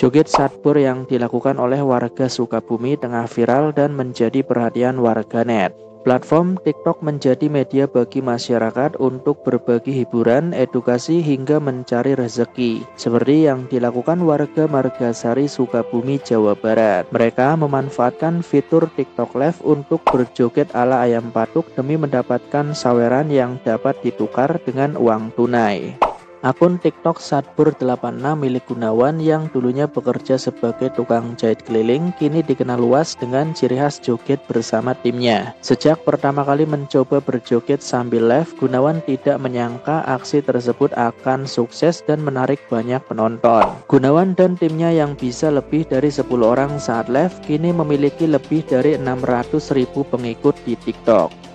Joget Satpur yang dilakukan oleh warga Sukabumi tengah viral dan menjadi perhatian warganet. Platform TikTok menjadi media bagi masyarakat untuk berbagi hiburan, edukasi, hingga mencari rezeki. Seperti yang dilakukan warga Margasari, Sukabumi, Jawa Barat. Mereka memanfaatkan fitur TikTok Live untuk berjoget ala ayam patuk demi mendapatkan saweran yang dapat ditukar dengan uang tunai. Akun TikTok Satpur86 milik Gunawan yang dulunya bekerja sebagai tukang jahit keliling kini dikenal luas dengan ciri khas joget bersama timnya. Sejak pertama kali mencoba berjoget sambil live, Gunawan tidak menyangka aksi tersebut akan sukses dan menarik banyak penonton. Gunawan dan timnya yang bisa lebih dari 10 orang saat live kini memiliki lebih dari 600.000 pengikut di TikTok.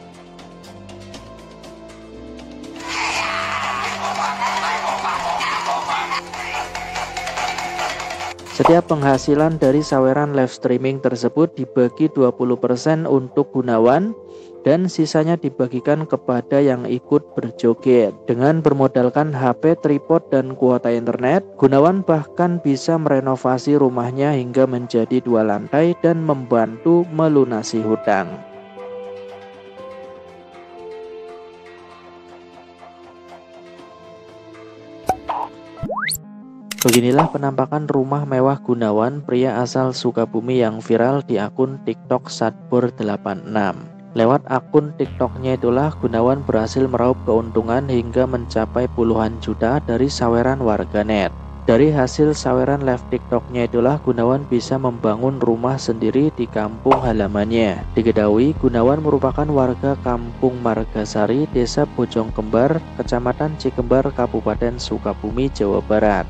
Setiap penghasilan dari saweran live streaming tersebut dibagi 20% untuk Gunawan dan sisanya dibagikan kepada yang ikut berjoget. Dengan bermodalkan HP, tripod, dan kuota internet, Gunawan bahkan bisa merenovasi rumahnya hingga menjadi 2 lantai dan membantu melunasi hutang. Beginilah penampakan rumah mewah Gunawan, pria asal Sukabumi yang viral di akun TikTok Satpur86. Lewat akun TikToknya itulah Gunawan berhasil meraup keuntungan hingga mencapai puluhan juta dari saweran warganet. Dari hasil saweran live TikToknya itulah Gunawan bisa membangun rumah sendiri di kampung halamannya. Diketahui Gunawan merupakan warga Kampung Margasari, Desa Bojongkembar, Kecamatan Cikembar, Kabupaten Sukabumi, Jawa Barat.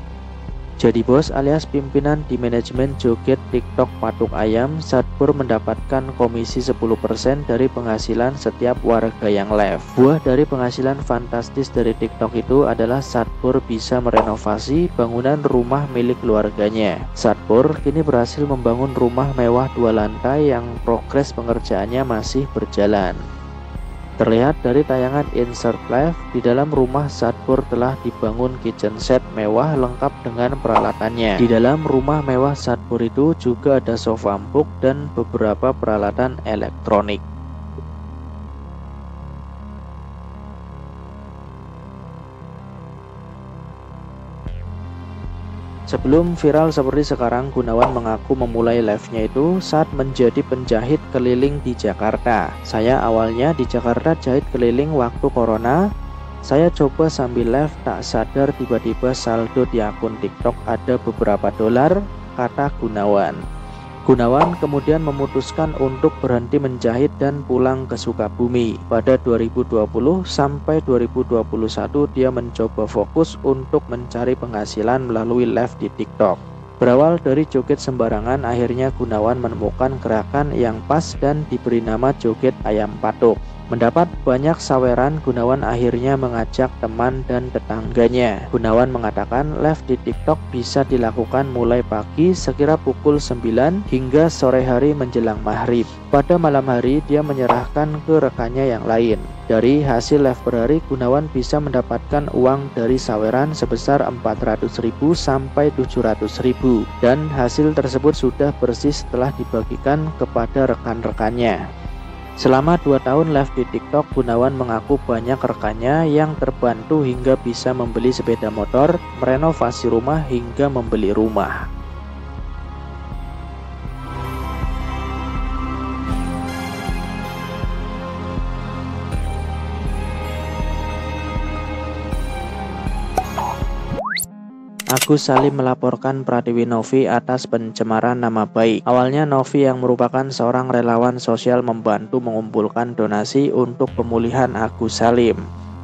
Jadi bos alias pimpinan di manajemen joget TikTok Patuk Ayam, Satpur mendapatkan komisi 10% dari penghasilan setiap warga yang live. Buah dari penghasilan fantastis dari TikTok itu adalah Satpur bisa merenovasi bangunan rumah milik keluarganya. Satpur kini berhasil membangun rumah mewah 2 lantai yang progres pengerjaannya masih berjalan. Terlihat dari tayangan insert live, di dalam rumah Satpur telah dibangun kitchen set mewah lengkap dengan peralatannya. Di dalam rumah mewah Satpur itu juga ada sofa empuk dan beberapa peralatan elektronik. Sebelum viral seperti sekarang, Gunawan mengaku memulai live-nya itu saat menjadi penjahit keliling di Jakarta. Saya awalnya di Jakarta jahit keliling waktu corona. Saya coba sambil live, tak sadar tiba-tiba saldo di akun TikTok ada beberapa dolar, kata Gunawan. Gunawan kemudian memutuskan untuk berhenti menjahit dan pulang ke Sukabumi. Pada 2020 sampai 2021 dia mencoba fokus untuk mencari penghasilan melalui live di TikTok. Berawal dari joget sembarangan, akhirnya Gunawan menemukan gerakan yang pas dan diberi nama joget ayam patuk. Mendapat banyak saweran, Gunawan akhirnya mengajak teman dan tetangganya. Gunawan mengatakan live di TikTok bisa dilakukan mulai pagi sekira pukul 9 hingga sore hari menjelang maghrib. Pada malam hari dia menyerahkan ke rekannya yang lain. Dari hasil live per hari, Gunawan bisa mendapatkan uang dari saweran sebesar 400.000 sampai 700.000 dan hasil tersebut sudah bersih setelah dibagikan kepada rekan-rekannya. Selama 2 tahun live di TikTok, Gunawan mengaku banyak rekannya yang terbantu hingga bisa membeli sepeda motor, merenovasi rumah, hingga membeli rumah. Agus Salim melaporkan Pratiwi Novi atas pencemaran nama baik. Awalnya Novi yang merupakan seorang relawan sosial membantu mengumpulkan donasi untuk pemulihan Agus Salim.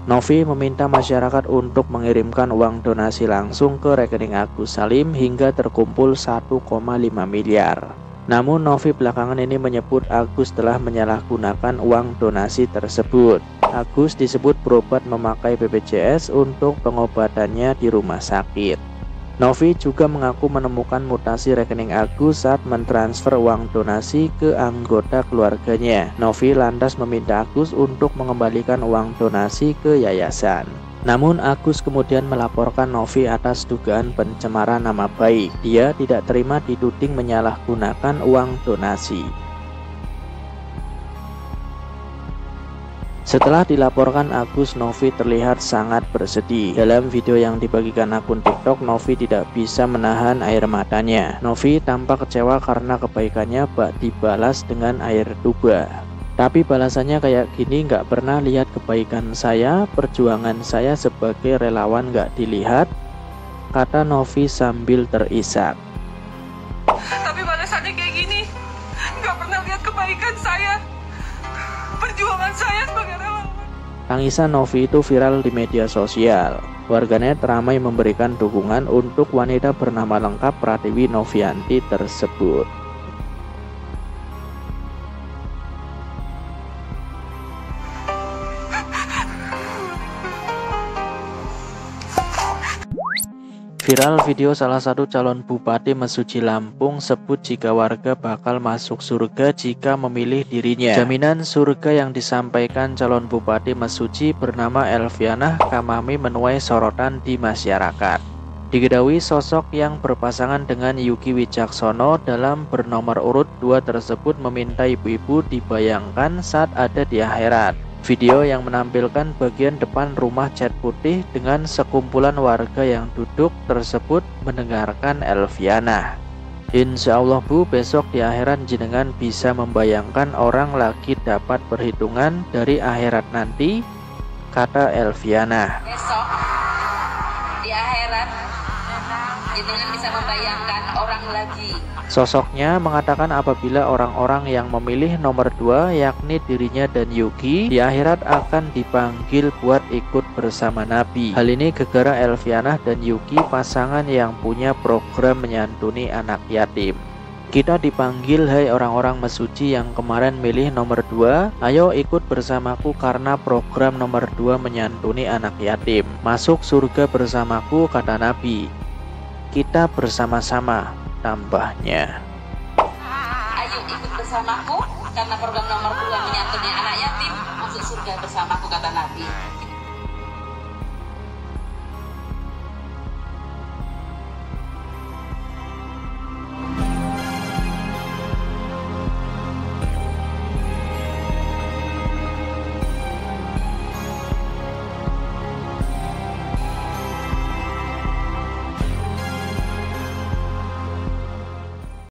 Novi meminta masyarakat untuk mengirimkan uang donasi langsung ke rekening Agus Salim hingga terkumpul 1,5 miliar. Namun Novi belakangan ini menyebut Agus telah menyalahgunakan uang donasi tersebut. Agus disebut berobat memakai BPJS untuk pengobatannya di rumah sakit. Novi juga mengaku menemukan mutasi rekening Agus saat mentransfer uang donasi ke anggota keluarganya. Novi lantas meminta Agus untuk mengembalikan uang donasi ke yayasan. Namun Agus kemudian melaporkan Novi atas dugaan pencemaran nama baik. Dia tidak terima dituding menyalahgunakan uang donasi. Setelah dilaporkan Agus, Novi terlihat sangat bersedih. Dalam video yang dibagikan akun TikTok, Novi tidak bisa menahan air matanya. Novi tampak kecewa karena kebaikannya bak dibalas dengan air tuba. Tapi balasannya kayak gini, nggak pernah lihat kebaikan saya, perjuangan saya sebagai relawan nggak dilihat, kata Novi sambil terisak. Tapi balasannya kayak gini, nggak pernah lihat kebaikan saya, perjuangan saya sebagai relawan. Tangisan Novi itu viral di media sosial. Warganet ramai memberikan dukungan untuk wanita bernama lengkap Pratiwi Novianti tersebut. Viral video salah satu calon Bupati Mesuji Lampung sebut jika warga bakal masuk surga jika memilih dirinya. Jaminan surga yang disampaikan calon Bupati Mesuji bernama Elviana Kamami menuai sorotan di masyarakat. Diketahui sosok yang berpasangan dengan Yuki Wijaksono dalam bernomor urut 2 tersebut meminta ibu-ibu dibayangkan saat ada di akhirat. Video yang menampilkan bagian depan rumah cat putih dengan sekumpulan warga yang duduk tersebut mendengarkan Elviana. Insya Allah Bu, besok di akhirat jenengan bisa membayangkan orang lagi dapat perhitungan dari akhirat nanti, kata Elviana. Besok di akhirat jenengan bisa membayangkan orang lagi. Sosoknya mengatakan apabila orang-orang yang memilih nomor 2 yakni dirinya dan Yuki di akhirat akan dipanggil buat ikut bersama Nabi. Hal ini gegara Elviana dan Yuki, pasangan yang punya program menyantuni anak yatim. Kita dipanggil, hai orang-orang Mesuji yang kemarin milih nomor 2, ayo ikut bersamaku karena program nomor 2 menyantuni anak yatim. Masuk surga bersamaku, kata Nabi. Kita bersama-sama, tambahnya. Ayo ikut bersamaku karena program nomor 2 menyantuni anak yatim, masuk surga bersamaku, kata Nabi.